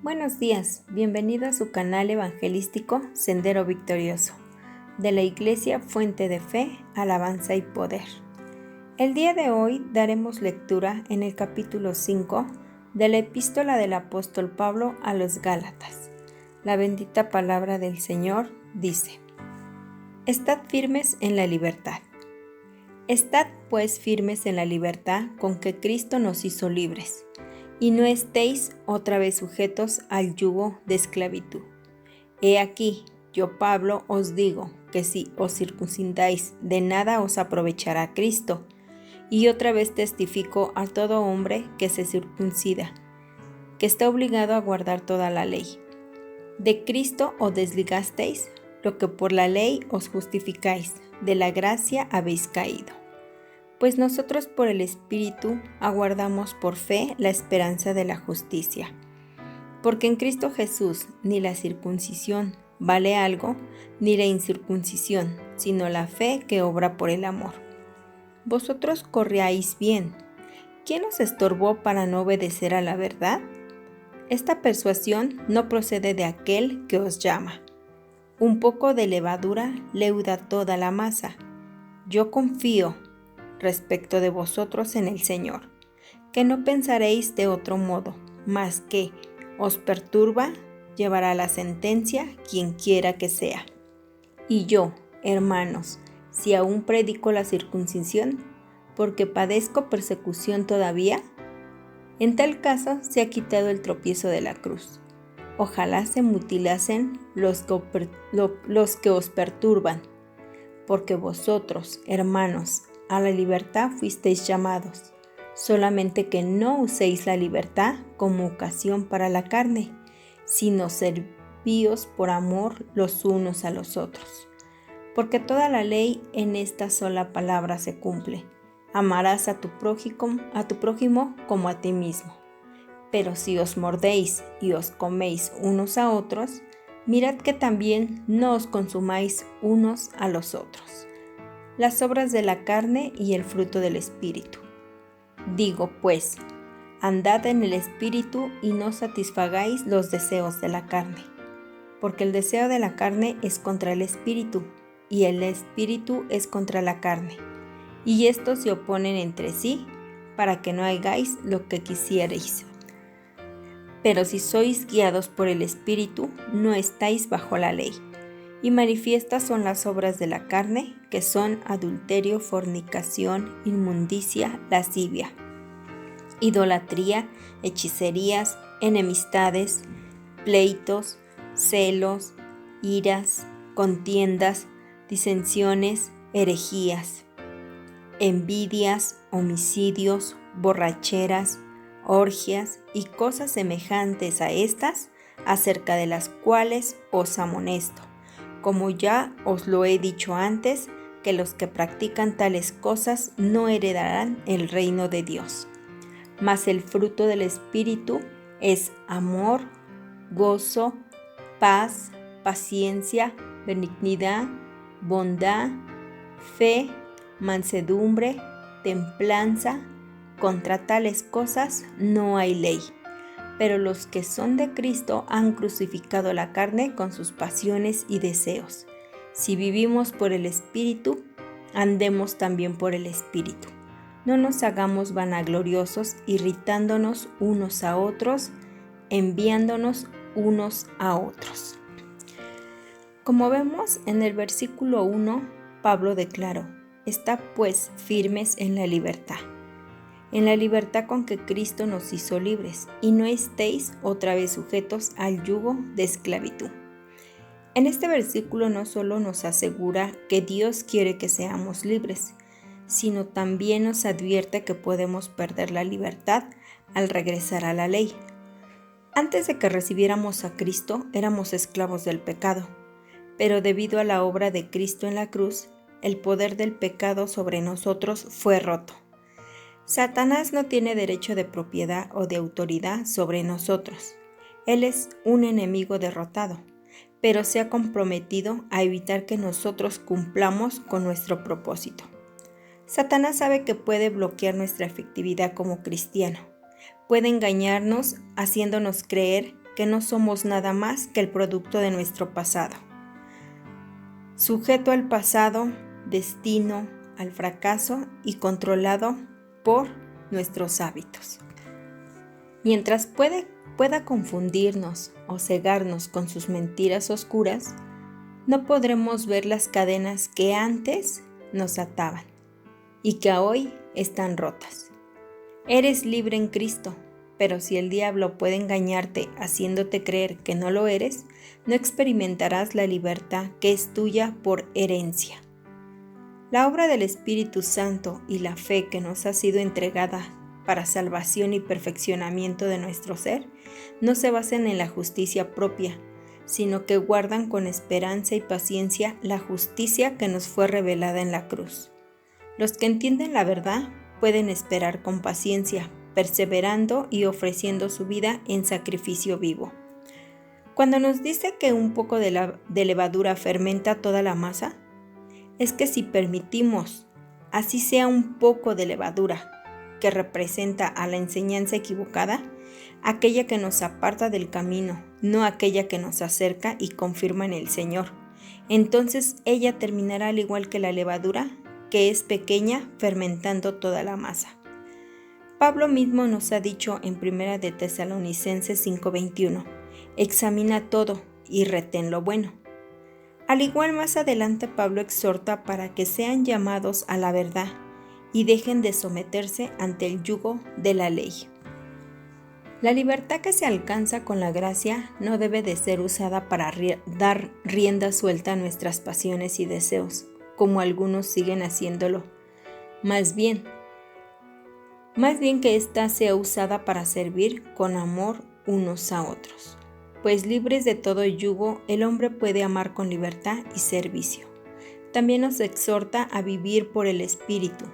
Buenos días, bienvenido a su canal evangelístico Sendero Victorioso, de la Iglesia Fuente de Fe, Alabanza y Poder. El día de hoy daremos lectura en el capítulo 5 de la epístola del apóstol Pablo a los Gálatas. La bendita palabra del Señor dice: Estad firmes en la libertad. Estad pues firmes en la libertad con que Cristo nos hizo libres, y no estéis otra vez sujetos al yugo de esclavitud. He aquí, yo Pablo os digo que si os circuncidáis, de nada os aprovechará Cristo. Y otra vez testifico a todo hombre que se circuncida, que está obligado a guardar toda la ley. De Cristo os desligasteis, lo que por la ley os justificáis, de la gracia habéis caído. Pues nosotros por el Espíritu aguardamos por fe la esperanza de la justicia. Porque en Cristo Jesús ni la circuncisión vale algo, ni la incircuncisión, sino la fe que obra por el amor. Vosotros corríais bien. ¿Quién os estorbó para no obedecer a la verdad? Esta persuasión no procede de aquel que os llama. Un poco de levadura leuda toda la masa. Yo confío respecto de vosotros en el Señor, que no pensaréis de otro modo, mas que os perturba, llevará la sentencia quien quiera que sea. Y yo, hermanos, si aún predico la circuncisión, porque padezco persecución todavía, en tal caso se ha quitado el tropiezo de la cruz. Ojalá se mutilasen los que os perturban, porque vosotros, hermanos, a la libertad fuisteis llamados, solamente que no uséis la libertad como ocasión para la carne, sino servíos por amor los unos a los otros. Porque toda la ley en esta sola palabra se cumple: amarás a tu prójimo como a ti mismo. Pero si os mordéis y os coméis unos a otros, mirad que también no os consumáis unos a los otros. Las obras de la carne y el fruto del Espíritu. Digo, pues, andad en el Espíritu y no satisfagáis los deseos de la carne, porque el deseo de la carne es contra el Espíritu, y el Espíritu es contra la carne, y estos se oponen entre sí, para que no hagáis lo que quisierais. Pero si sois guiados por el Espíritu, no estáis bajo la ley. Y manifiestas son las obras de la carne, que son adulterio, fornicación, inmundicia, lascivia, idolatría, hechicerías, enemistades, pleitos, celos, iras, contiendas, disensiones, herejías, envidias, homicidios, borracheras, orgias y cosas semejantes a estas, acerca de las cuales os amonesto, como ya os lo he dicho antes, que los que practican tales cosas no heredarán el reino de Dios. Mas el fruto del Espíritu es amor, gozo, paz, paciencia, benignidad, bondad, fe, mansedumbre, templanza. Contra tales cosas no hay ley. Pero los que son de Cristo han crucificado la carne con sus pasiones y deseos. Si vivimos por el Espíritu, andemos también por el Espíritu. No nos hagamos vanagloriosos, irritándonos unos a otros, enviándonos unos a otros. Como vemos en el versículo 1, Pablo declaró: Estad pues firmes en la libertad con que Cristo nos hizo libres, y no estéis otra vez sujetos al yugo de esclavitud. En este versículo no solo nos asegura que Dios quiere que seamos libres, sino también nos advierte que podemos perder la libertad al regresar a la ley. Antes de que recibiéramos a Cristo, éramos esclavos del pecado, pero debido a la obra de Cristo en la cruz, el poder del pecado sobre nosotros fue roto. Satanás no tiene derecho de propiedad o de autoridad sobre nosotros. Él es un enemigo derrotado, pero se ha comprometido a evitar que nosotros cumplamos con nuestro propósito. Satanás sabe que puede bloquear nuestra efectividad como cristiano. Puede engañarnos haciéndonos creer que no somos nada más que el producto de nuestro pasado, sujeto al pasado, destino, al fracaso y controlado por nuestros hábitos. Mientras pueda confundirnos o cegarnos con sus mentiras oscuras, no podremos ver las cadenas que antes nos ataban y que hoy están rotas. Eres libre en Cristo, pero si el diablo puede engañarte haciéndote creer que no lo eres, no experimentarás la libertad que es tuya por herencia. La obra del Espíritu Santo y la fe que nos ha sido entregada para salvación y perfeccionamiento de nuestro ser no se basan en la justicia propia, sino que guardan con esperanza y paciencia la justicia que nos fue revelada en la cruz. Los que entienden la verdad pueden esperar con paciencia, perseverando y ofreciendo su vida en sacrificio vivo. Cuando nos dice que un poco de levadura fermenta toda la masa, es que si permitimos, así sea un poco de levadura, que representa a la enseñanza equivocada, aquella que nos aparta del camino, no aquella que nos acerca y confirma en el Señor, entonces ella terminará al igual que la levadura, que es pequeña, fermentando toda la masa. Pablo mismo nos ha dicho en 1 de Tesalonicenses 5:21, examina todo y retén lo bueno. Al igual más adelante Pablo exhorta para que sean llamados a la verdad y dejen de someterse ante el yugo de la ley. La libertad que se alcanza con la gracia no debe de ser usada para dar rienda suelta a nuestras pasiones y deseos, como algunos siguen haciéndolo. Más bien que ésta sea usada para servir con amor unos a otros. Pues libres de todo yugo, el hombre puede amar con libertad y servicio. También nos exhorta a vivir por el Espíritu,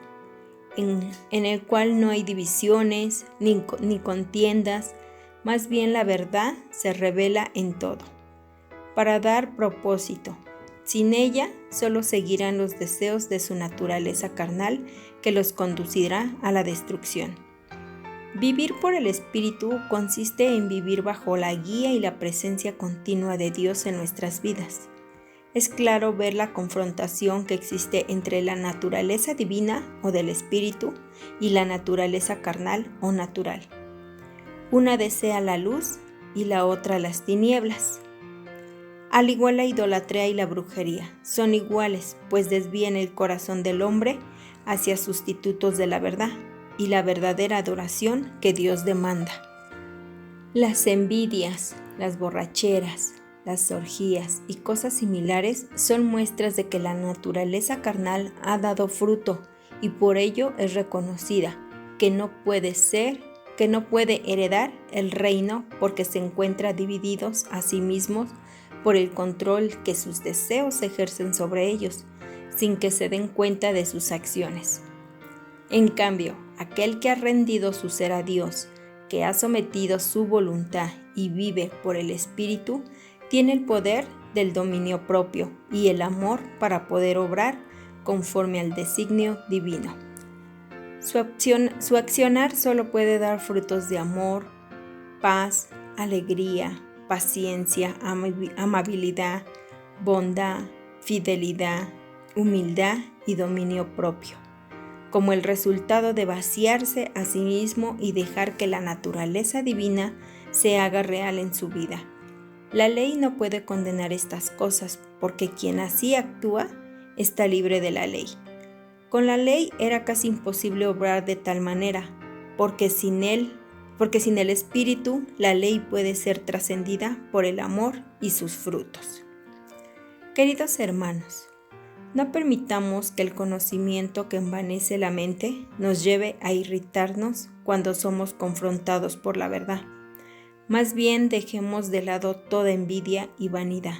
en el cual no hay divisiones ni contiendas, más bien la verdad se revela en todo, para dar propósito. Sin ella, solo seguirán los deseos de su naturaleza carnal que los conducirá a la destrucción. Vivir por el Espíritu consiste en vivir bajo la guía y la presencia continua de Dios en nuestras vidas. Es claro ver la confrontación que existe entre la naturaleza divina o del Espíritu y la naturaleza carnal o natural. Una desea la luz y la otra las tinieblas. Al igual la idolatría y la brujería son iguales, pues desvían el corazón del hombre hacia sustitutos de la verdad y la verdadera adoración que Dios demanda. Las envidias, las borracheras, las orgías y cosas similares son muestras de que la naturaleza carnal ha dado fruto y por ello es reconocida, que no puede heredar el reino porque se encuentra divididos a sí mismos por el control que sus deseos ejercen sobre ellos, sin que se den cuenta de sus acciones. En cambio, aquel que ha rendido su ser a Dios, que ha sometido su voluntad y vive por el Espíritu, tiene el poder del dominio propio y el amor para poder obrar conforme al designio divino. Su accionar solo puede dar frutos de amor, paz, alegría, paciencia, amabilidad, bondad, fidelidad, humildad y dominio propio, como el resultado de vaciarse a sí mismo y dejar que la naturaleza divina se haga real en su vida. La ley no puede condenar estas cosas, porque quien así actúa está libre de la ley. Con la ley era casi imposible obrar de tal manera, porque sin el Espíritu, la ley puede ser trascendida por el amor y sus frutos. Queridos hermanos, no permitamos que el conocimiento que envanece la mente nos lleve a irritarnos cuando somos confrontados por la verdad. Más bien dejemos de lado toda envidia y vanidad,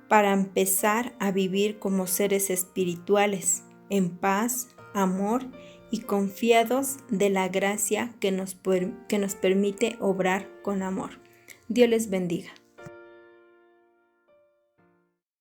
para empezar a vivir como seres espirituales, en paz, amor y confiados de la gracia que nos permite obrar con amor. Dios les bendiga.